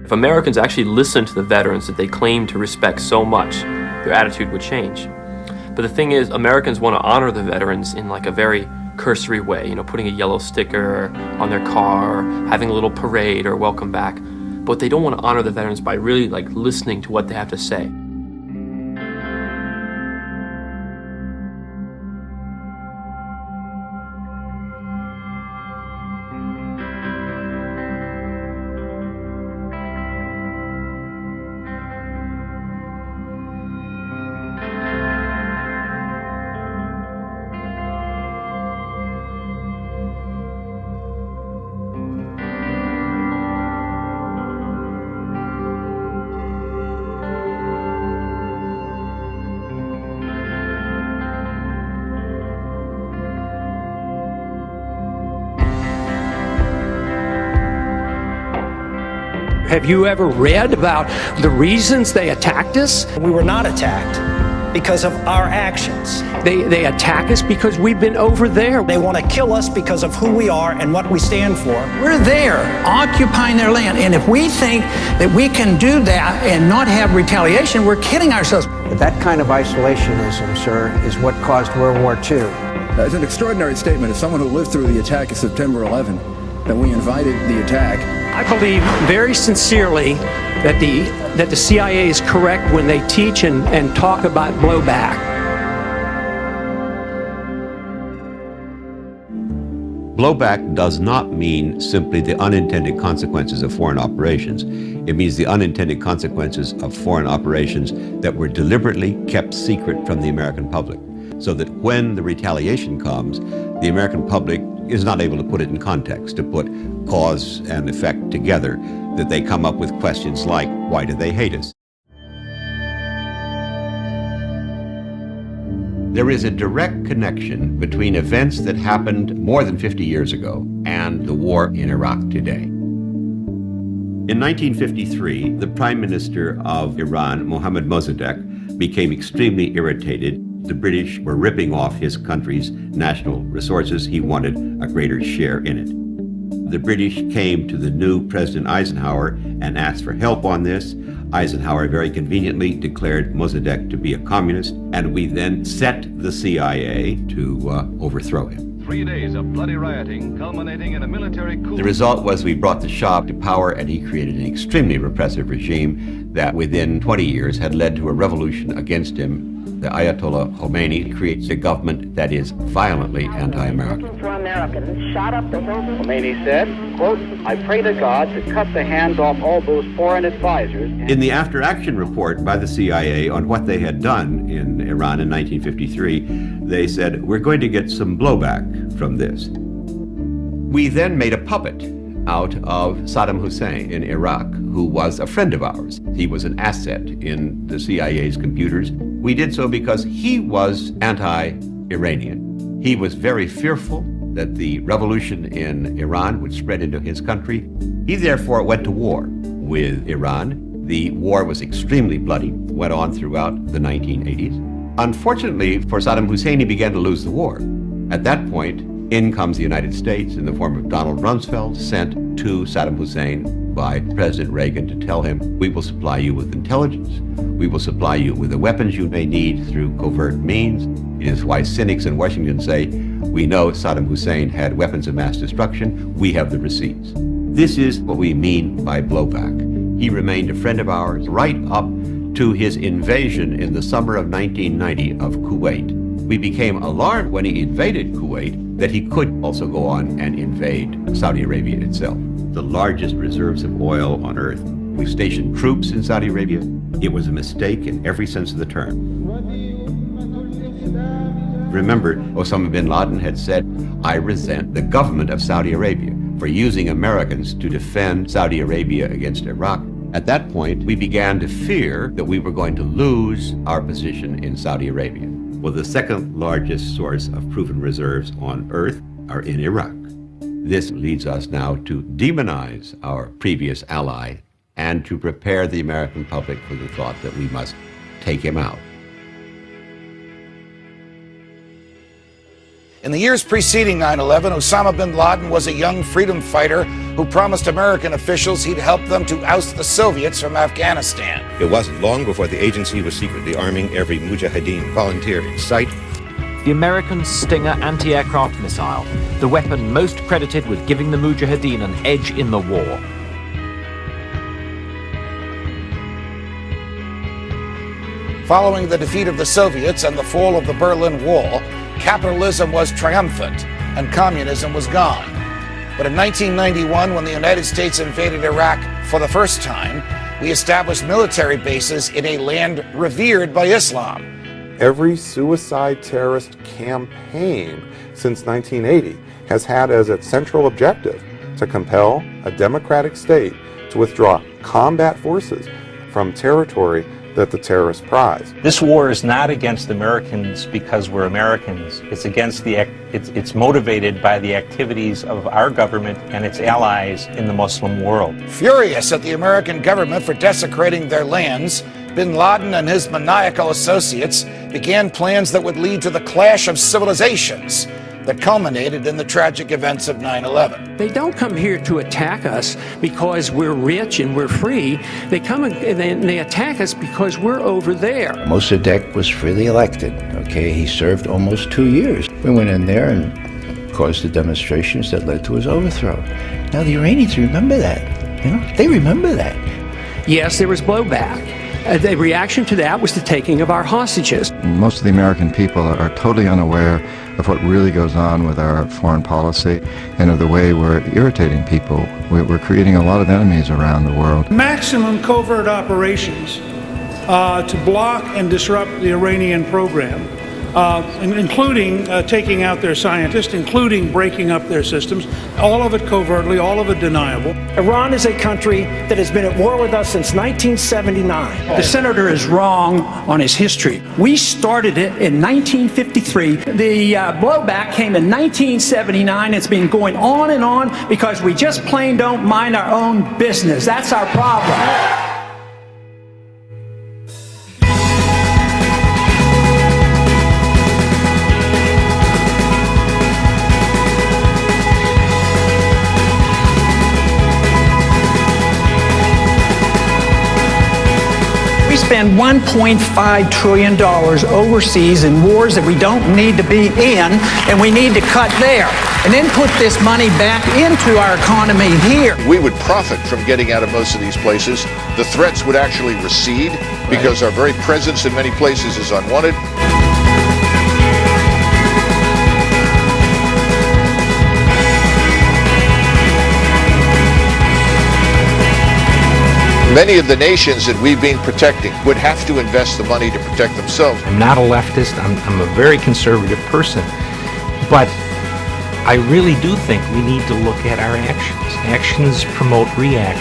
If Americans actually listened to the veterans that they claim to respect so much, their attitude would change. But the thing is, Americans want to honor the veterans in like a very cursory way, putting a yellow sticker on their car, having a little parade or welcome back. But they don't want to honor the veterans by really listening to what they have to say. Have you ever read about the reasons they attacked us? We were not attacked because of our actions. They attack us because we've been over there. They want to kill us because of who we are and what we stand for. We're there, occupying their land, and if we think that we can do that and not have retaliation, we're kidding ourselves. But that kind of isolationism, sir, is what caused World War II. It's an extraordinary statement. As someone who lived through the attack of September 11, that we invited the attack. I believe very sincerely that the CIA is correct when they teach and talk about blowback. Blowback does not mean simply the unintended consequences of foreign operations. It means the unintended consequences of foreign operations that were deliberately kept secret from the American public, so that when the retaliation comes, the American public is not able to put it in context, to put cause and effect together, that they come up with questions like, why do they hate us? There is a direct connection between events that happened more than 50 years ago and the war in Iraq today. In 1953, the Prime Minister of Iran, Mohammad Mossadegh, became extremely irritated. The British were ripping off his country's national resources. He wanted a greater share in it. The British came to the new President Eisenhower and asked for help on this. Eisenhower very conveniently declared Mossadegh to be a communist, and we then set the CIA to overthrow him. 3 days of bloody rioting culminating in a military coup. The result was we brought the Shah to power, and he created an extremely repressive regime that within 20 years had led to a revolution against him. The Ayatollah Khomeini creates a government that is violently anti-American. For Americans shot up the hills. Khomeini said, quote, I pray to God to cut the hands off all those foreign advisors. In the after-action report by the CIA on what they had done in Iran in 1953, they said, we're going to get some blowback from this. We then made a puppet out of Saddam Hussein in Iraq, who was a friend of ours. He was an asset in the CIA's computers. We did so because he was anti-Iranian. He was very fearful that the revolution in Iran would spread into his country. He therefore went to war with Iran. The war was extremely bloody, went on throughout the 1980s. Unfortunately for Saddam Hussein, he began to lose the war. At that point, in comes the United States in the form of Donald Rumsfeld, sent to Saddam Hussein by President Reagan to tell him, we will supply you with intelligence, we will supply you with the weapons you may need through covert means. It is why cynics in Washington say, we know Saddam Hussein had weapons of mass destruction, we have the receipts. This is what we mean by blowback. He remained a friend of ours right up to his invasion in the summer of 1990 of Kuwait. We became alarmed when he invaded Kuwait that he could also go on and invade Saudi Arabia itself. The largest reserves of oil on earth. We stationed troops in Saudi Arabia. It was a mistake in every sense of the term. Remember, Osama bin Laden had said, I resent the government of Saudi Arabia for using Americans to defend Saudi Arabia against Iraq. At that point, we began to fear that we were going to lose our position in Saudi Arabia. Well, the second largest source of proven reserves on earth are in Iraq. This leads us now to demonize our previous ally and to prepare the American public for the thought that we must take him out. In the years preceding 9/11, Osama bin Laden was a young freedom fighter who promised American officials he'd help them to oust the Soviets from Afghanistan. It wasn't long before the agency was secretly arming every Mujahideen volunteer in sight. The American Stinger anti-aircraft missile, the weapon most credited with giving the Mujahideen an edge in the war. Following the defeat of the Soviets and the fall of the Berlin Wall, capitalism was triumphant and communism was gone. But in 1991, when the United States invaded Iraq for the first time, we established military bases in a land revered by Islam. Every suicide terrorist campaign since 1980 has had as its central objective to compel a democratic state to withdraw combat forces from territory that the terrorists prize. This war is not against Americans because we're Americans. It's motivated by the activities of our government and its allies in the Muslim world. Furious at the American government for desecrating their lands, bin Laden and his maniacal associates began plans that would lead to the clash of civilizations that culminated in the tragic events of 9/11. They don't come here to attack us because we're rich and we're free. They come and they attack us because we're over there. Mossadegh was freely elected, okay? He served almost 2 years. We went in there and caused the demonstrations that led to his overthrow. Now the Iranians remember that, they remember that. Yes, there was blowback. The reaction to that was the taking of our hostages. Most of the American people are totally unaware of what really goes on with our foreign policy and of the way we're irritating people. We're creating a lot of enemies around the world. Maximum covert operations to block and disrupt the Iranian program, including taking out their scientists, including breaking up their systems, all of it covertly, all of it deniable. Iran is a country that has been at war with us since 1979. The senator is wrong on his history. We started it in 1953. The blowback came in 1979. It's been going on because we just plain don't mind our own business. That's our problem. We spend $1.5 trillion overseas in wars that we don't need to be in, and we need to cut there, and then put this money back into our economy here. We would profit from getting out of most of these places. The threats would actually recede because our very presence in many places is unwanted. Many of the nations that we've been protecting would have to invest the money to protect themselves. I'm not a leftist, I'm a very conservative person, but I really do think we need to look at our actions. Actions promote reaction.